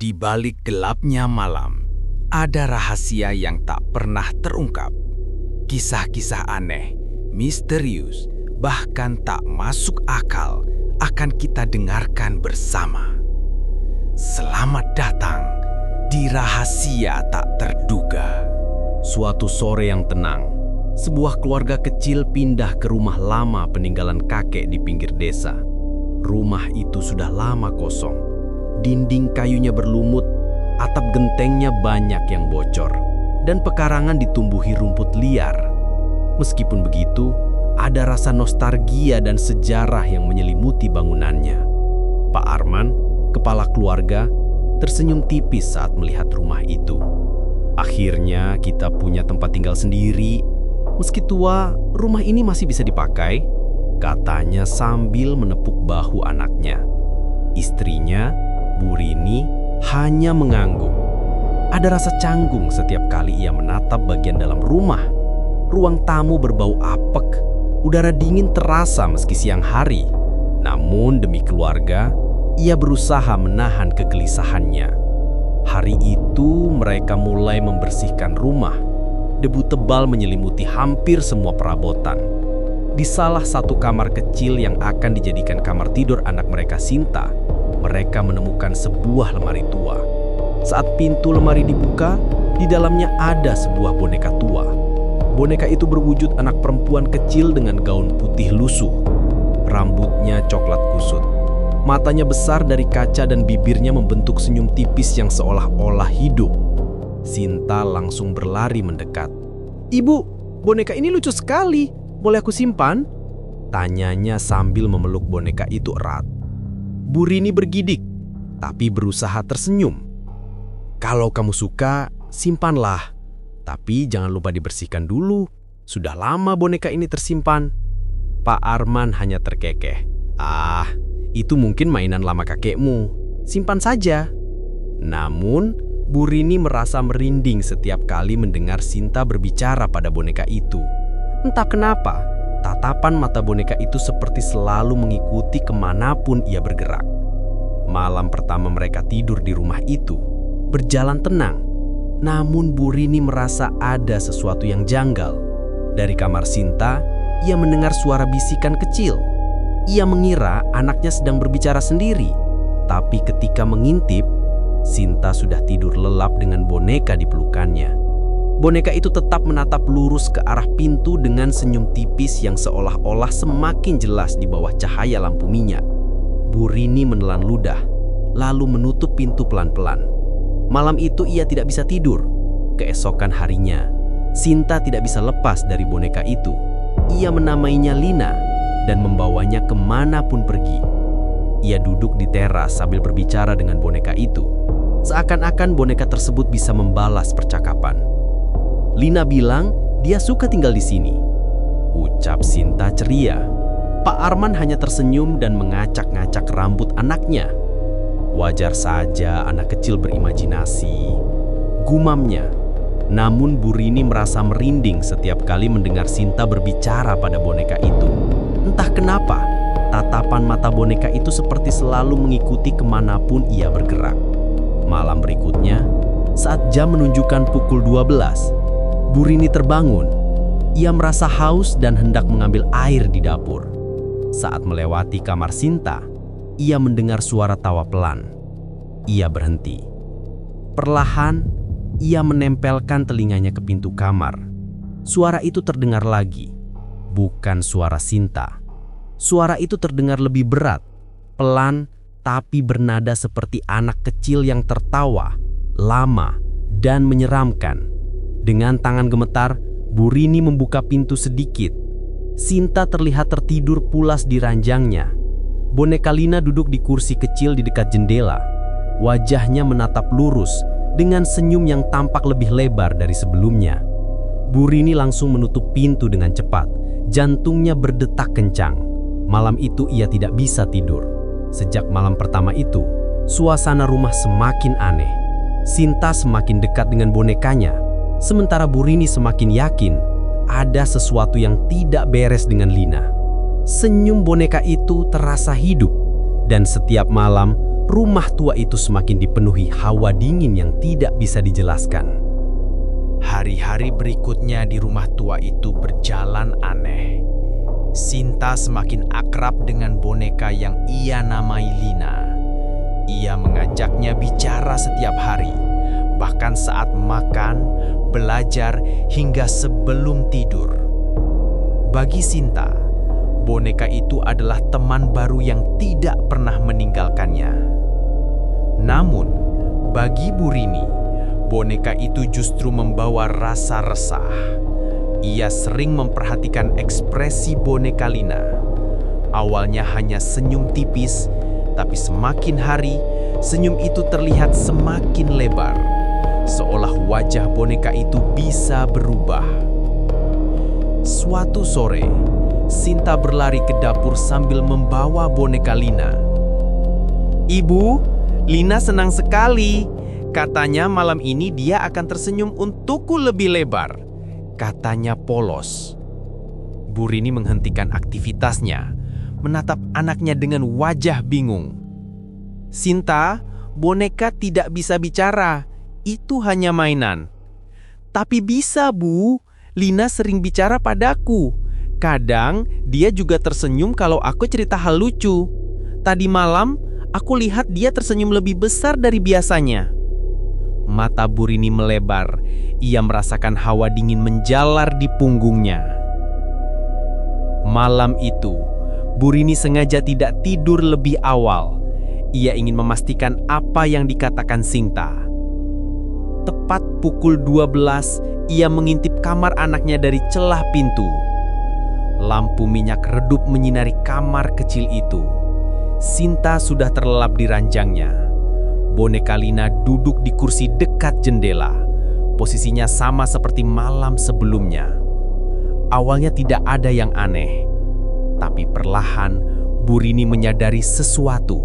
Di balik gelapnya malam, ada rahasia yang tak pernah terungkap. Kisah-kisah aneh, misterius, bahkan tak masuk akal akan kita dengarkan bersama. Selamat datang di Rahasia Tak Terduga. Suatu sore yang tenang, sebuah keluarga kecil pindah ke rumah lama peninggalan kakek di pinggir desa. Rumah itu sudah lama kosong. Dinding kayunya berlumut, atap gentengnya banyak yang bocor, dan pekarangan ditumbuhi rumput liar. Meskipun begitu, ada rasa nostalgia dan sejarah yang menyelimuti bangunannya. Pak Arman, kepala keluarga, tersenyum tipis saat melihat rumah itu. Akhirnya kita punya tempat tinggal sendiri. Meski tua, rumah ini masih bisa dipakai, katanya sambil menepuk bahu anaknya. Istrinya, Bu Rini, hanya mengangguk. Ada rasa canggung setiap kali ia menatap bagian dalam rumah. Ruang tamu berbau apek, udara dingin terasa meski siang hari. Namun demi keluarga, ia berusaha menahan kegelisahannya. Hari itu mereka mulai membersihkan rumah. Debu tebal menyelimuti hampir semua perabotan. Di salah satu kamar kecil yang akan dijadikan kamar tidur anak mereka Sinta, mereka menemukan sebuah lemari tua. Saat pintu lemari dibuka, di dalamnya ada sebuah boneka tua. Boneka itu berwujud anak perempuan kecil dengan gaun putih lusuh. Rambutnya coklat kusut. Matanya besar dari kaca dan bibirnya membentuk senyum tipis yang seolah-olah hidup. Sinta langsung berlari mendekat. "Ibu, boneka ini lucu sekali. Boleh aku simpan?" tanyanya sambil memeluk boneka itu erat. Bu Rini bergidik, tapi berusaha tersenyum. "Kalau kamu suka, simpanlah. Tapi jangan lupa dibersihkan dulu. Sudah lama boneka ini tersimpan." Pak Arman hanya terkekeh. "Ah, itu mungkin mainan lama kakekmu. Simpan saja." Namun, Bu Rini merasa merinding setiap kali mendengar Sinta berbicara pada boneka itu. Entah kenapa, tatapan mata boneka itu seperti selalu mengikuti kemanapun ia bergerak. Malam pertama mereka tidur di rumah itu berjalan tenang. Namun Bu Rini merasa ada sesuatu yang janggal. Dari kamar Sinta, ia mendengar suara bisikan kecil. Ia mengira anaknya sedang berbicara sendiri. Tapi ketika mengintip, Sinta sudah tidur lelap dengan boneka di pelukannya. Boneka itu tetap menatap lurus ke arah pintu dengan senyum tipis yang seolah-olah semakin jelas di bawah cahaya lampu minyak. Bu Rini menelan ludah, lalu menutup pintu pelan-pelan. Malam itu ia tidak bisa tidur. Keesokan harinya, Sinta tidak bisa lepas dari boneka itu. Ia menamainya Lina dan membawanya kemanapun pergi. Ia duduk di teras sambil berbicara dengan boneka itu. Seakan-akan boneka tersebut bisa membalas percakapan. Lina bilang dia suka tinggal di sini. Ucap Sinta ceria. Pak Arman hanya tersenyum dan mengacak-ngacak rambut anaknya. "Wajar saja anak kecil berimajinasi," gumamnya. Namun Bu Rini merasa merinding setiap kali mendengar Sinta berbicara pada boneka itu. Entah kenapa, tatapan mata boneka itu seperti selalu mengikuti kemanapun ia bergerak. Malam berikutnya, saat jam menunjukkan pukul 12, Bu Rini terbangun. Ia merasa haus dan hendak mengambil air di dapur. Saat melewati kamar Sinta, ia mendengar suara tawa pelan. Ia berhenti. Perlahan, ia menempelkan telinganya ke pintu kamar. Suara itu terdengar lagi. Bukan suara Sinta. Suara itu terdengar lebih berat, pelan, tapi bernada seperti anak kecil yang tertawa, lama, dan menyeramkan. Dengan tangan gemetar, Bu Rini membuka pintu sedikit. Sinta terlihat tertidur pulas di ranjangnya. Boneka Lina duduk di kursi kecil di dekat jendela. Wajahnya menatap lurus dengan senyum yang tampak lebih lebar dari sebelumnya. Bu Rini langsung menutup pintu dengan cepat. Jantungnya berdetak kencang. Malam itu ia tidak bisa tidur. Sejak malam pertama itu, suasana rumah semakin aneh. Sinta semakin dekat dengan bonekanya, sementara Bu Rini semakin yakin ada sesuatu yang tidak beres dengan Lina. Senyum boneka itu terasa hidup, dan setiap malam rumah tua itu semakin dipenuhi hawa dingin yang tidak bisa dijelaskan. Hari-hari berikutnya di rumah tua itu berjalan aneh. Sinta semakin akrab dengan boneka yang ia namai Lina. Ia mengajaknya bicara setiap hari, bahkan saat makan, belajar, hingga sebelum tidur. Bagi Sinta, boneka itu adalah teman baru yang tidak pernah meninggalkannya. Namun, bagi Bu Rini, boneka itu justru membawa rasa resah. Ia sering memperhatikan ekspresi boneka Lina. Awalnya hanya senyum tipis, tapi semakin hari, senyum itu terlihat semakin lebar, seolah wajah boneka itu bisa berubah. Suatu sore, Sinta berlari ke dapur sambil membawa boneka Lina. "Ibu, Lina senang sekali. Katanya malam ini dia akan tersenyum untukku lebih lebar," katanya polos. Bu Rini menghentikan aktivitasnya, menatap anaknya dengan wajah bingung. "Sinta, boneka tidak bisa bicara. Itu hanya mainan." "Tapi bisa, Bu. Lina sering bicara padaku. Kadang dia juga tersenyum kalau aku cerita hal lucu. Tadi malam, aku lihat dia tersenyum lebih besar dari biasanya." Mata Bu Rini melebar. Ia merasakan hawa dingin menjalar di punggungnya. Malam itu, Bu Rini sengaja tidak tidur lebih awal. Ia ingin memastikan apa yang dikatakan Sinta. Tepat pukul 12, ia mengintip kamar anaknya dari celah pintu. Lampu minyak redup menyinari kamar kecil itu. Sinta sudah terlelap di ranjangnya. Boneka Lina duduk di kursi dekat jendela. Posisinya sama seperti malam sebelumnya. Awalnya tidak ada yang aneh, tapi perlahan Bu Rini menyadari sesuatu.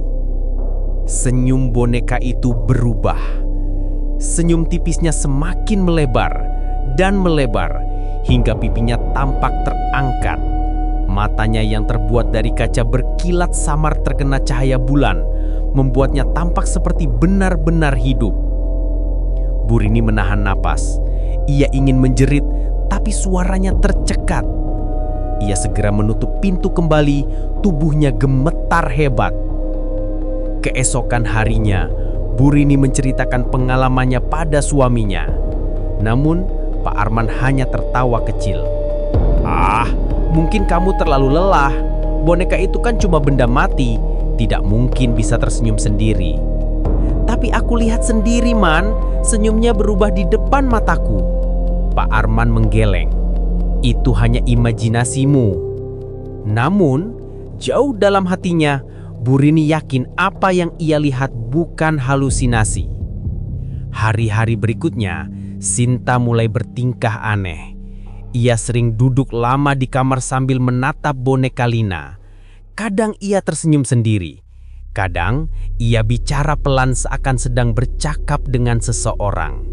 Senyum boneka itu berubah. Senyum tipisnya semakin melebar dan melebar hingga pipinya tampak terangkat. Matanya yang terbuat dari kaca berkilat samar terkena cahaya bulan, membuatnya tampak seperti benar-benar hidup. Bu Rini menahan napas. Ia ingin menjerit, tapi suaranya tercekat. Ia segera menutup pintu kembali, tubuhnya gemetar hebat. Keesokan harinya, Bu Rini menceritakan pengalamannya pada suaminya. Namun, Pak Arman hanya tertawa kecil. "Ah, mungkin kamu terlalu lelah. Boneka itu kan cuma benda mati, tidak mungkin bisa tersenyum sendiri." "Tapi aku lihat sendiri, Man. Senyumnya berubah di depan mataku." Pak Arman menggeleng. "Itu hanya imajinasimu." Namun, jauh dalam hatinya, Bu Rini yakin apa yang ia lihat bukan halusinasi. Hari-hari berikutnya, Sinta mulai bertingkah aneh. Ia sering duduk lama di kamar sambil menatap boneka Lina. Kadang ia tersenyum sendiri. Kadang ia bicara pelan seakan sedang bercakap dengan seseorang.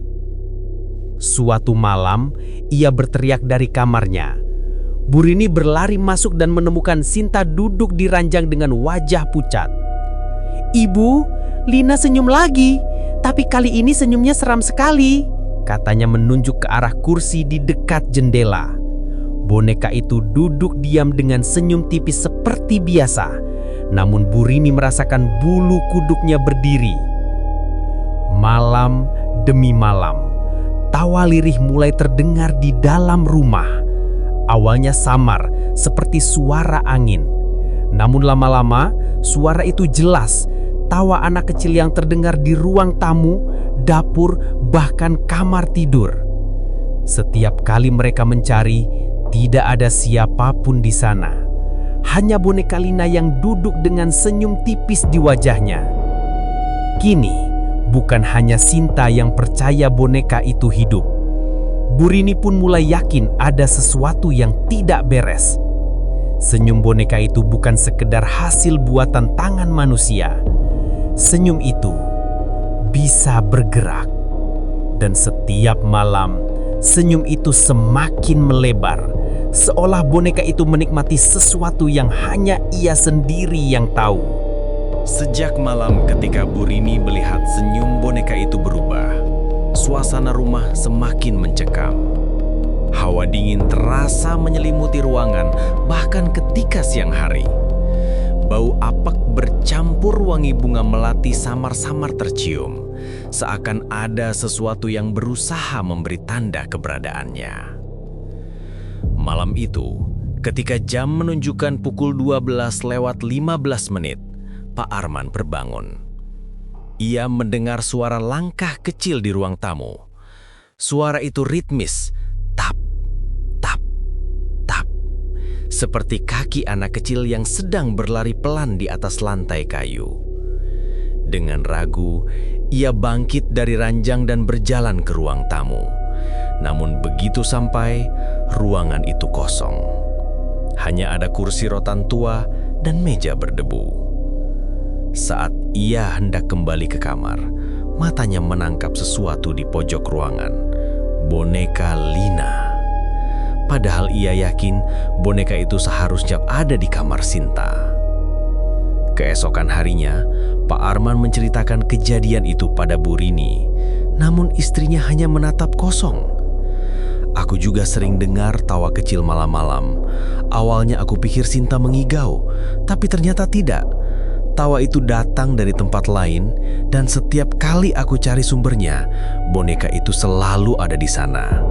Suatu malam, ia berteriak dari kamarnya. Bu Rini berlari masuk dan menemukan Sinta duduk di ranjang dengan wajah pucat. "Ibu, Lina senyum lagi, tapi kali ini senyumnya seram sekali," katanya menunjuk ke arah kursi di dekat jendela. Boneka itu duduk diam dengan senyum tipis seperti biasa. Namun Bu Rini merasakan bulu kuduknya berdiri. Malam demi malam, tawa lirih mulai terdengar di dalam rumah. Awalnya samar, seperti suara angin. Namun lama-lama, suara itu jelas. Tawa anak kecil yang terdengar di ruang tamu, dapur, bahkan kamar tidur. Setiap kali mereka mencari, tidak ada siapapun di sana. Hanya boneka Lina yang duduk dengan senyum tipis di wajahnya. Kini, bukan hanya Sinta yang percaya boneka itu hidup. Bu Rini pun mulai yakin ada sesuatu yang tidak beres. Senyum boneka itu bukan sekedar hasil buatan tangan manusia. Senyum itu bisa bergerak. Dan setiap malam, senyum itu semakin melebar. Seolah boneka itu menikmati sesuatu yang hanya ia sendiri yang tahu. Sejak malam ketika Bu Rini melihat senyum boneka itu berubah, suasana rumah semakin mencekam. Hawa dingin terasa menyelimuti ruangan bahkan ketika siang hari. Bau apek bercampur wangi bunga melati samar-samar tercium, seakan ada sesuatu yang berusaha memberi tanda keberadaannya. Malam itu, ketika jam menunjukkan pukul 12:15 menit, Pak Arman berbangun. Ia mendengar suara langkah kecil di ruang tamu. Suara itu ritmis, tap, tap, tap. Seperti kaki anak kecil yang sedang berlari pelan di atas lantai kayu. Dengan ragu, ia bangkit dari ranjang dan berjalan ke ruang tamu. Namun begitu sampai, ruangan itu kosong. Hanya ada kursi rotan tua dan meja berdebu. Saat ia hendak kembali ke kamar, matanya menangkap sesuatu di pojok ruangan. Boneka Lina. Padahal ia yakin boneka itu seharusnya ada di kamar Sinta. Keesokan harinya, Pak Arman menceritakan kejadian itu pada Bu Rini. Namun istrinya hanya menatap kosong. Aku juga sering dengar tawa kecil malam-malam. Awalnya aku pikir Sinta mengigau, tapi ternyata tidak. Tawa itu datang dari tempat lain, dan setiap kali aku cari sumbernya, boneka itu selalu ada di sana.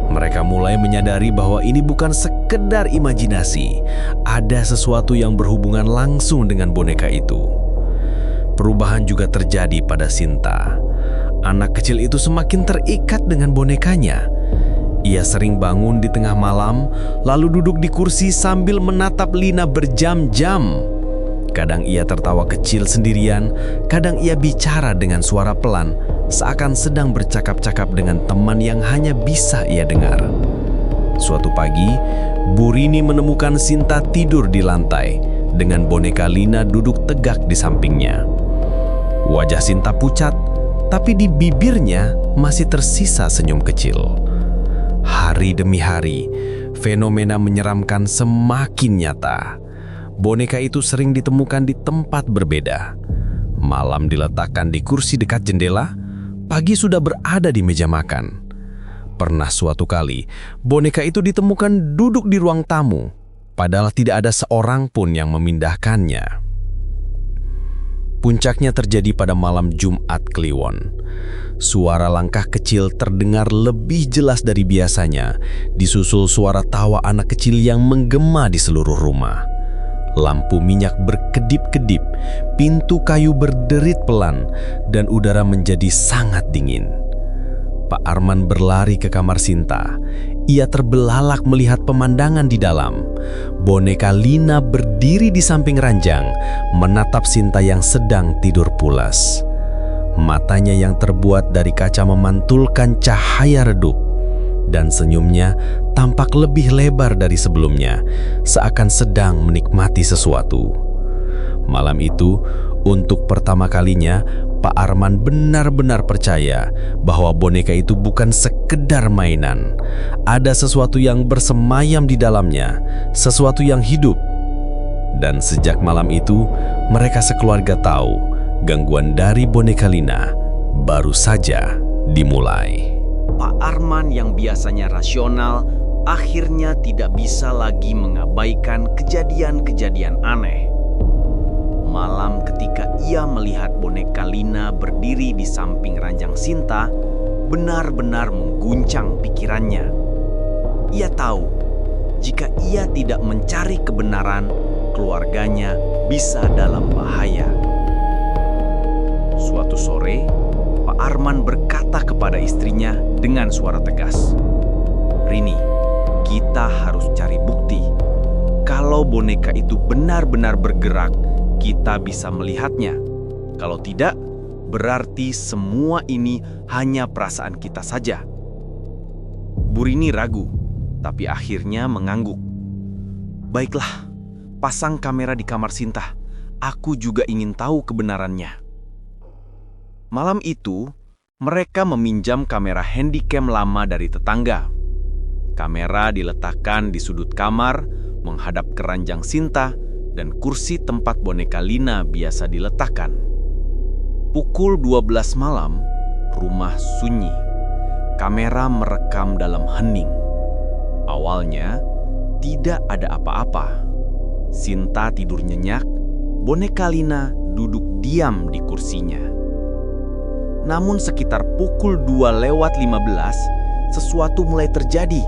Mereka mulai menyadari bahwa ini bukan sekedar imajinasi. Ada sesuatu yang berhubungan langsung dengan boneka itu. Perubahan juga terjadi pada Sinta. Anak kecil itu semakin terikat dengan bonekanya. Ia sering bangun di tengah malam, lalu duduk di kursi sambil menatap Lina berjam-jam. Kadang ia tertawa kecil sendirian, kadang ia bicara dengan suara pelan, seakan sedang bercakap-cakap dengan teman yang hanya bisa ia dengar. Suatu pagi, Bu Rini menemukan Sinta tidur di lantai, dengan boneka Lina duduk tegak di sampingnya. Wajah Sinta pucat, tapi di bibirnya masih tersisa senyum kecil. Hari demi hari, fenomena menyeramkan semakin nyata. Boneka itu sering ditemukan di tempat berbeda. Malam diletakkan di kursi dekat jendela, pagi sudah berada di meja makan. Pernah suatu kali, boneka itu ditemukan duduk di ruang tamu, padahal tidak ada seorang pun yang memindahkannya. Puncaknya terjadi pada malam Jumat Kliwon. Suara langkah kecil terdengar lebih jelas dari biasanya, disusul suara tawa anak kecil yang menggema di seluruh rumah. Lampu minyak berkedip-kedip, pintu kayu berderit pelan, dan udara menjadi sangat dingin. Pak Arman berlari ke kamar Sinta. Ia terbelalak melihat pemandangan di dalam. Boneka Lina berdiri di samping ranjang, menatap Sinta yang sedang tidur pulas. Matanya yang terbuat dari kaca memantulkan cahaya redup, dan senyumnya tampak lebih lebar dari sebelumnya, seakan sedang menikmati sesuatu. Malam itu, untuk pertama kalinya, Pak Arman benar-benar percaya bahwa boneka itu bukan sekedar mainan. Ada sesuatu yang bersemayam di dalamnya, sesuatu yang hidup. Dan sejak malam itu, mereka sekeluarga tahu gangguan dari boneka Lina baru saja dimulai. Pak Arman yang biasanya rasional akhirnya tidak bisa lagi mengabaikan kejadian-kejadian aneh. Malam ketika ia melihat boneka Lina berdiri di samping ranjang Sinta, benar-benar mengguncang pikirannya. Ia tahu, jika ia tidak mencari kebenaran, keluarganya bisa dalam bahaya. Suatu sore, Pak Arman berkata kepada istrinya dengan suara tegas, "Rini, kita harus cari bukti. Kalau boneka itu benar-benar bergerak, kita bisa melihatnya. Kalau tidak, berarti semua ini hanya perasaan kita saja." Bu Rini ragu, tapi akhirnya mengangguk. "Baiklah, pasang kamera di kamar Sinta. Aku juga ingin tahu kebenarannya." Malam itu, mereka meminjam kamera handycam lama dari tetangga. Kamera diletakkan di sudut kamar, menghadap ke ranjang Sinta, dan kursi tempat boneka Lina biasa diletakkan. Pukul 12 malam, rumah sunyi. Kamera merekam dalam hening. Awalnya, tidak ada apa-apa. Sinta tidur nyenyak, boneka Lina duduk diam di kursinya. Namun sekitar pukul 2:15, sesuatu mulai terjadi.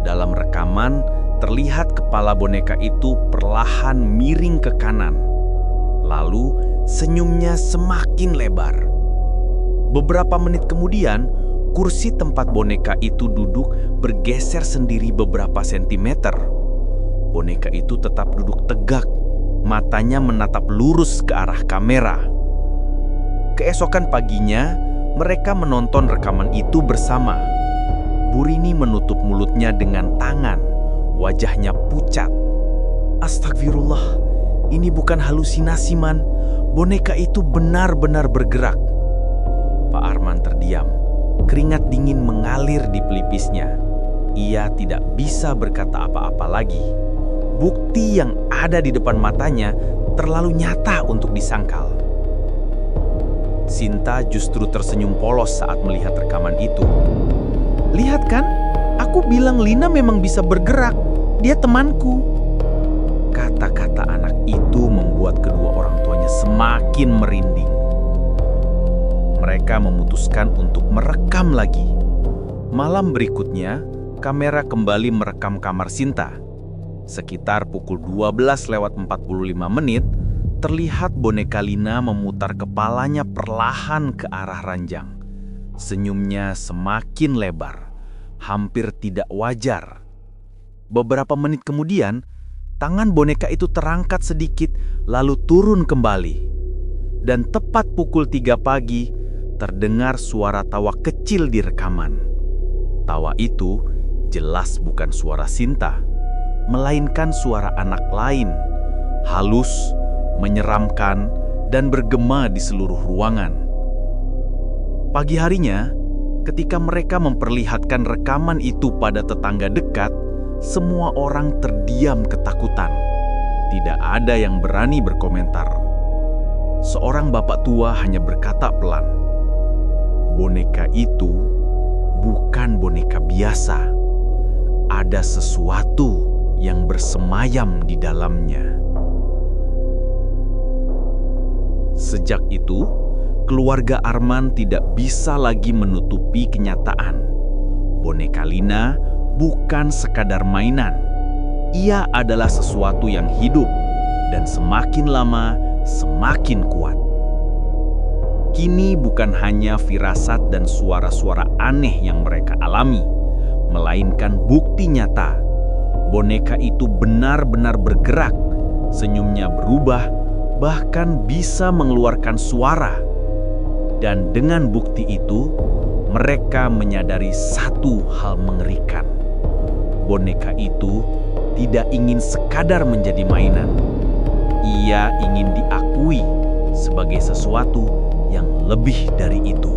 Dalam rekaman, terlihat kepala boneka itu perlahan miring ke kanan. Lalu, senyumnya semakin lebar. Beberapa menit kemudian, kursi tempat boneka itu duduk bergeser sendiri beberapa sentimeter. Boneka itu tetap duduk tegak, matanya menatap lurus ke arah kamera. Keesokan paginya, mereka menonton rekaman itu bersama. Burini menutup mulutnya dengan tangan, wajahnya pucat. Astagfirullah, ini bukan halusinasi, Man. Boneka itu benar-benar bergerak. Pak Arman terdiam. Keringat dingin mengalir di pelipisnya. Ia tidak bisa berkata apa-apa lagi. Bukti yang ada di depan matanya terlalu nyata untuk disangkal. Sinta justru tersenyum polos saat melihat rekaman itu. "Lihat kan, aku bilang Lina memang bisa bergerak. Dia temanku." Kata-kata anak itu membuat kedua orang tuanya semakin merinding. Mereka memutuskan untuk merekam lagi. Malam berikutnya, kamera kembali merekam kamar Sinta. Sekitar pukul 12:45, terlihat boneka Lina memutar kepalanya perlahan ke arah ranjang. Senyumnya semakin lebar, hampir tidak wajar. Beberapa menit kemudian, tangan boneka itu terangkat sedikit, lalu turun kembali. Dan tepat pukul 3 pagi, terdengar suara tawa kecil di rekaman. Tawa itu jelas bukan suara Sinta, melainkan suara anak lain, halus, menyeramkan, dan bergema di seluruh ruangan. Pagi harinya, ketika mereka memperlihatkan rekaman itu pada tetangga dekat, semua orang terdiam ketakutan. Tidak ada yang berani berkomentar. Seorang bapak tua hanya berkata pelan, "Boneka itu bukan boneka biasa. Ada sesuatu yang bersemayam di dalamnya." Sejak itu, keluarga Arman tidak bisa lagi menutupi kenyataan. Boneka Lina bukan sekadar mainan. Ia adalah sesuatu yang hidup dan semakin lama semakin kuat. Kini bukan hanya firasat dan suara-suara aneh yang mereka alami, melainkan bukti nyata. Boneka itu benar-benar bergerak, senyumnya berubah, bahkan bisa mengeluarkan suara. Dan dengan bukti itu, mereka menyadari satu hal mengerikan. Boneka itu tidak ingin sekadar menjadi mainan. Ia ingin diakui sebagai sesuatu yang lebih dari itu.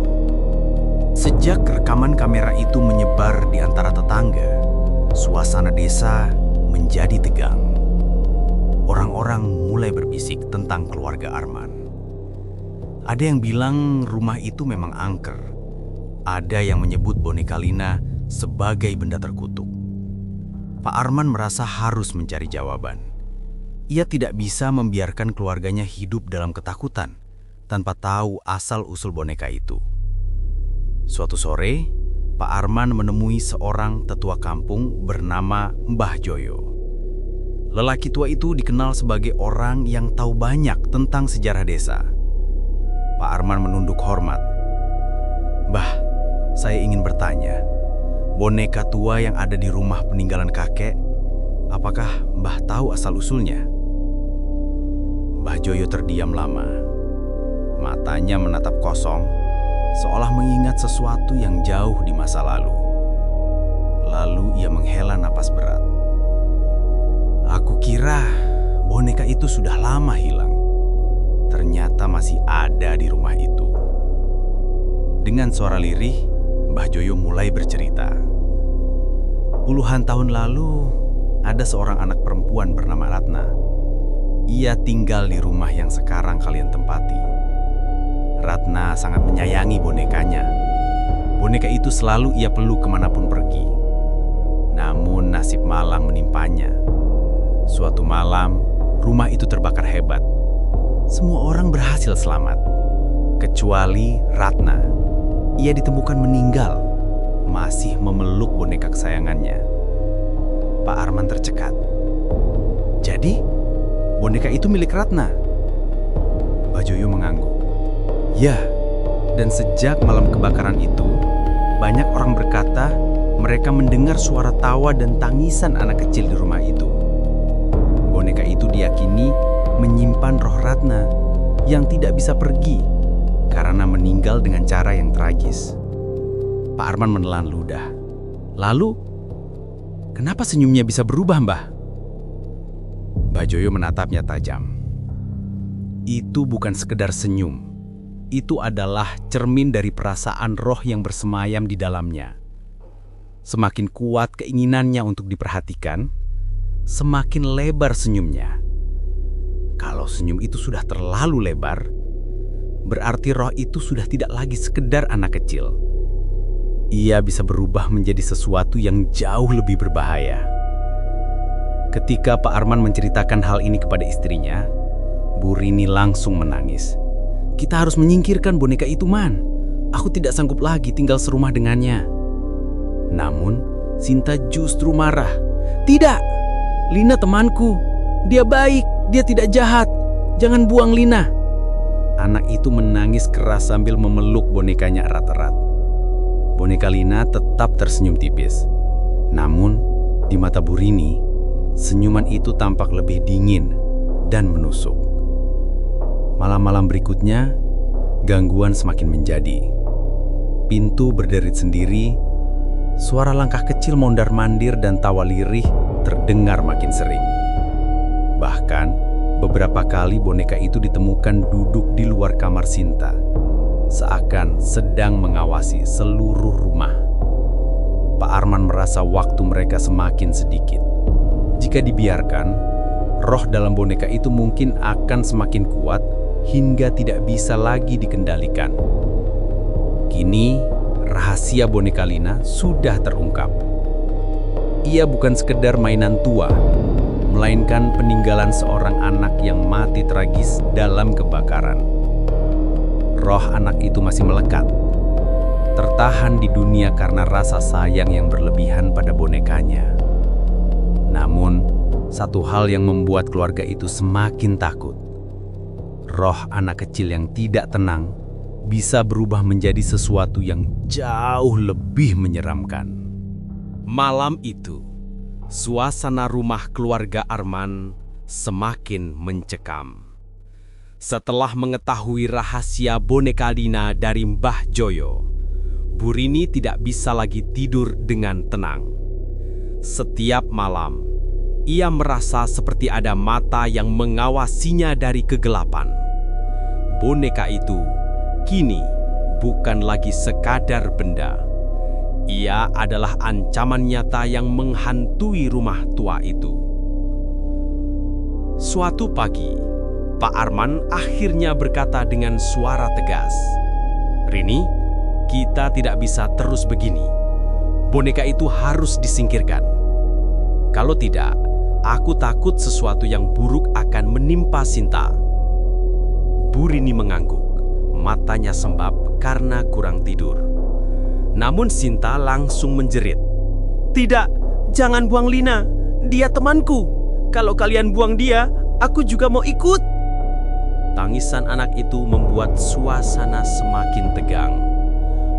Sejak rekaman kamera itu menyebar di antara tetangga, suasana desa menjadi tegang. Orang-orang mulai berbisik tentang keluarga Arman. Ada yang bilang rumah itu memang angker. Ada yang menyebut boneka Lina sebagai benda terkutuk. Pak Arman merasa harus mencari jawaban. Ia tidak bisa membiarkan keluarganya hidup dalam ketakutan tanpa tahu asal-usul boneka itu. Suatu sore, Pak Arman menemui seorang tetua kampung bernama Mbah Joyo. Lelaki tua itu dikenal sebagai orang yang tahu banyak tentang sejarah desa. Pak Arman menunduk hormat. "Mbah, saya ingin bertanya, boneka tua yang ada di rumah peninggalan kakek, apakah Mbah tahu asal-usulnya?" Mbah Joyo terdiam lama. Matanya menatap kosong, seolah mengingat sesuatu yang jauh di masa lalu. Lalu ia menghela napas berat. "Aku kira boneka itu sudah lama hilang. Ternyata masih ada di rumah itu." Dengan suara lirih, Mbah Joyo mulai bercerita. Puluhan tahun lalu, ada seorang anak perempuan bernama Ratna. Ia tinggal di rumah yang sekarang kalian tempati. Ratna sangat menyayangi bonekanya. Boneka itu selalu ia peluk kemanapun pergi. Namun nasib malang menimpanya. Suatu malam, rumah itu terbakar hebat. Semua orang berhasil selamat, kecuali Ratna. Ia ditemukan meninggal, masih memeluk boneka kesayangannya. Pak Arman tercekat. Jadi, boneka itu milik Ratna? Mbah Joyo mengangguk. Ya, dan sejak malam kebakaran itu, banyak orang berkata mereka mendengar suara tawa dan tangisan anak kecil di rumah itu. Boneka itu diyakini menyimpan roh Ratna yang tidak bisa pergi karena meninggal dengan cara yang tragis. Pak Arman menelan ludah. Lalu, kenapa senyumnya bisa berubah, Mbah? Mbah Joyo menatapnya tajam. Itu bukan sekedar senyum. Itu adalah cermin dari perasaan roh yang bersemayam di dalamnya. Semakin kuat keinginannya untuk diperhatikan, semakin lebar senyumnya. Kalau senyum itu sudah terlalu lebar, berarti roh itu sudah tidak lagi sekedar anak kecil. Ia bisa berubah menjadi sesuatu yang jauh lebih berbahaya. Ketika Pak Arman menceritakan hal ini kepada istrinya, Bu Rini langsung menangis. Kita harus menyingkirkan boneka itu, Man. Aku tidak sanggup lagi tinggal serumah dengannya. Namun, Sinta justru marah. Tidak, Lina temanku. Dia baik, dia tidak jahat. Jangan buang Lina. Anak itu menangis keras sambil memeluk bonekanya erat-erat. Boneka Lina tetap tersenyum tipis. Namun, di mata Bu Rini, senyuman itu tampak lebih dingin dan menusuk. Malam-malam berikutnya, gangguan semakin menjadi. Pintu berderit sendiri, suara langkah kecil mondar-mandir dan tawa lirih terdengar makin sering. Bahkan, beberapa kali boneka itu ditemukan duduk di luar kamar Sinta, seakan sedang mengawasi seluruh rumah. Pak Arman merasa waktu mereka semakin sedikit. Jika dibiarkan, roh dalam boneka itu mungkin akan semakin kuat hingga tidak bisa lagi dikendalikan. Kini, rahasia boneka Lina sudah terungkap. Ia bukan sekedar mainan tua, melainkan peninggalan seorang anak yang mati tragis dalam kebakaran. Roh anak itu masih melekat, tertahan di dunia karena rasa sayang yang berlebihan pada bonekanya. Namun, satu hal yang membuat keluarga itu semakin takut. Roh anak kecil yang tidak tenang bisa berubah menjadi sesuatu yang jauh lebih menyeramkan. Malam itu, suasana rumah keluarga Arman semakin mencekam. Setelah mengetahui rahasia boneka Lina dari Mbah Joyo, Bu Rini tidak bisa lagi tidur dengan tenang. Setiap malam, ia merasa seperti ada mata yang mengawasinya dari kegelapan. Boneka itu kini bukan lagi sekadar benda. Ia adalah ancaman nyata yang menghantui rumah tua itu. Suatu pagi, Pak Arman akhirnya berkata dengan suara tegas, "Rini, kita tidak bisa terus begini. Boneka itu harus disingkirkan. Kalau tidak, aku takut sesuatu yang buruk akan menimpa Sinta." Bu Rini mengangguk, matanya sembab karena kurang tidur. Namun Sinta langsung menjerit, "Tidak, jangan buang Lina. Dia temanku. Kalau kalian buang dia, aku juga mau ikut." Tangisan anak itu membuat suasana semakin tegang.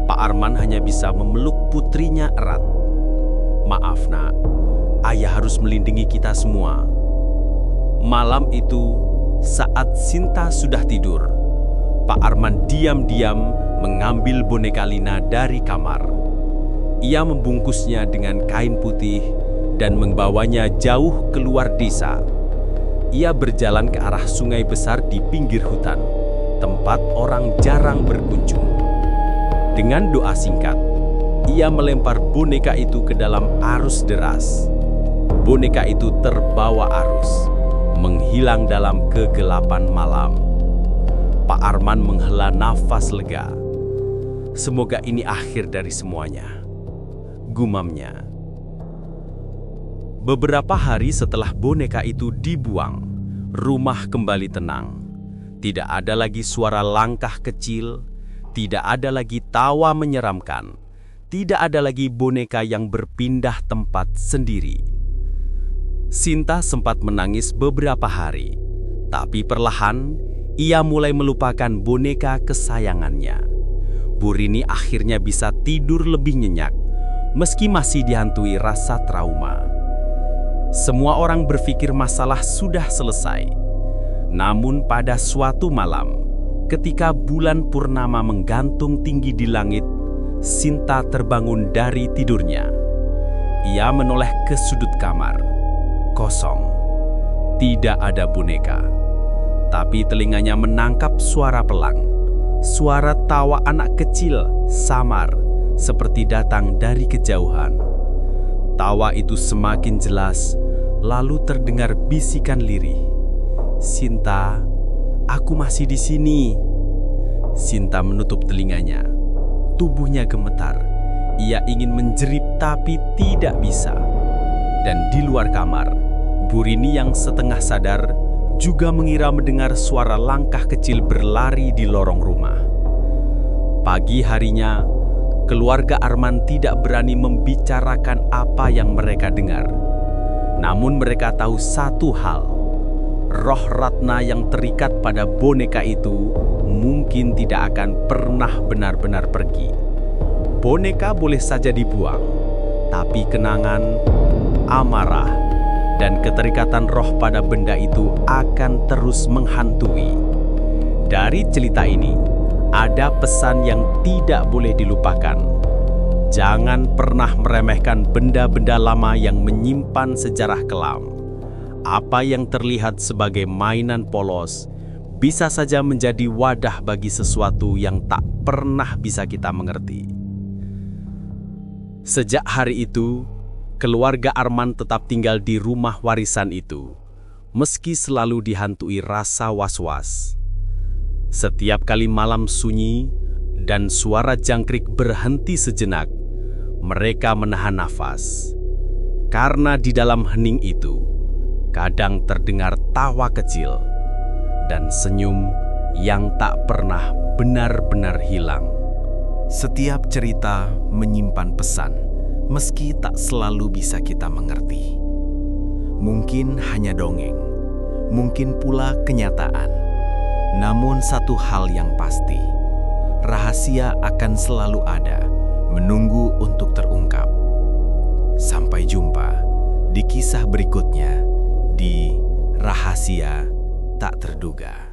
Pak Arman hanya bisa memeluk putrinya erat. "Maaf, Nak. Ayah harus melindungi kita semua." Malam itu, saat Sinta sudah tidur, Pak Arman diam-diam mengambil boneka Lina dari kamar. Ia membungkusnya dengan kain putih dan membawanya jauh keluar desa. Ia berjalan ke arah sungai besar di pinggir hutan, tempat orang jarang berkunjung. Dengan doa singkat, ia melempar boneka itu ke dalam arus deras. Boneka itu terbawa arus, menghilang dalam kegelapan malam. Pak Arman menghela nafas lega. Semoga ini akhir dari semuanya, gumamnya. Beberapa hari setelah boneka itu dibuang, rumah kembali tenang. Tidak ada lagi suara langkah kecil, tidak ada lagi tawa menyeramkan, tidak ada lagi boneka yang berpindah tempat sendiri. Sinta sempat menangis beberapa hari, tapi perlahan ia mulai melupakan boneka kesayangannya. Bu Rini akhirnya bisa tidur lebih nyenyak, meski masih dihantui rasa trauma. Semua orang berpikir masalah sudah selesai. Namun pada suatu malam, ketika bulan purnama menggantung tinggi di langit, Sinta terbangun dari tidurnya. Ia menoleh ke sudut kamar. Kosong. Tidak ada boneka. Tapi telinganya menangkap suara pelang. Suara tawa anak kecil samar, seperti datang dari kejauhan. Tawa itu semakin jelas, lalu terdengar bisikan lirih. "Sinta, aku masih di sini." Sinta menutup telinganya. Tubuhnya gemetar. Ia ingin menjerit tapi tidak bisa. Dan di luar kamar, Bu Rini yang setengah sadar juga mengira mendengar suara langkah kecil berlari di lorong rumah. Pagi harinya, keluarga Arman tidak berani membicarakan apa yang mereka dengar. Namun mereka tahu satu hal, roh Ratna yang terikat pada boneka itu mungkin tidak akan pernah benar-benar pergi. Boneka boleh saja dibuang, tapi kenangan, amarah, dan keterikatan roh pada benda itu akan terus menghantui. Dari cerita ini, ada pesan yang tidak boleh dilupakan. Jangan pernah meremehkan benda-benda lama yang menyimpan sejarah kelam. Apa yang terlihat sebagai mainan polos bisa saja menjadi wadah bagi sesuatu yang tak pernah bisa kita mengerti. Sejak hari itu, keluarga Arman tetap tinggal di rumah warisan itu, meski selalu dihantui rasa was-was. Setiap kali malam sunyi dan suara jangkrik berhenti sejenak, mereka menahan nafas. Karena di dalam hening itu, kadang terdengar tawa kecil dan senyum yang tak pernah benar-benar hilang. Setiap cerita menyimpan pesan, meski tak selalu bisa kita mengerti. Mungkin hanya dongeng, mungkin pula kenyataan. Namun satu hal yang pasti, rahasia akan selalu ada, menunggu untuk terungkap. Sampai jumpa di kisah berikutnya di Rahasia Tak Terduga.